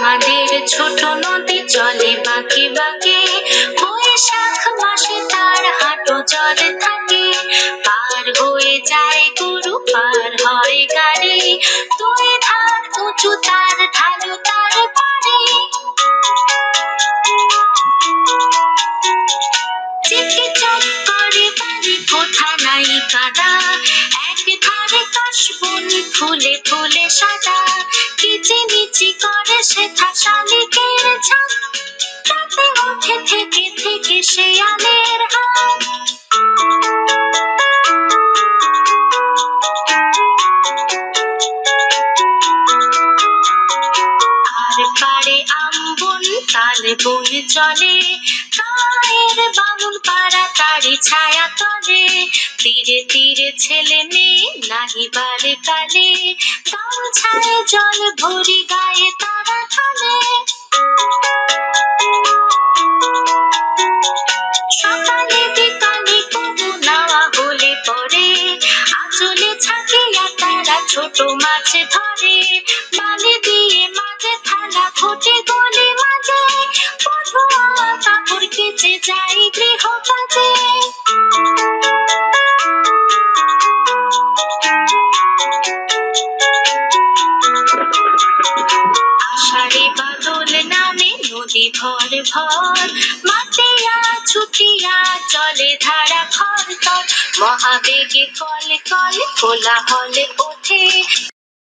আমাদের ছোট নদী চলে বাঁকে বাঁকে, বৈশাখ মাসে তার হাঁটু জলে থাকে। পার হয়ে যায় গরু, পার হয় গাড়ি, দুই ধার উঁচু তার, ঢালু তার পাড়ি। চিকি চক করে বাড়ি, কোথা নাই কাদা, এক ধারে কাশবনি ফুলে ফুলে সাদা। কিচিমিচি করে সেথা শালিকের ঝাঁক, রাতে ওঠে থেকে থেকে শেয়ালের হাঁক। আর পাড়ে আম্বন তালে বয়ে চলে, গায়ের বামুন পাড়া তারি ছায়া তলে। তীরে তীরে ছেলে মেয়ে নাহিবারে কালে, গামছায় জল ভরি গায়ে তারা ঢালে। সকালে বিকালে কবু নাওয়া হলে পরে, আঁচলে ছাকিয়া তারা ছোট মাছ ধরে। বালি দিয়ে মাঝে থালা, ঘটে গলি মাঝে, পটুয়া কাপড় কেচে যায় গৃহ কাজে। আষাঢ়ে বাদল নামে নদী ভর ভর, মাতিয়া ছুটিয়া চলে ধারা খর তর। মহাবেগে কল কল কোলাহল ওঠে,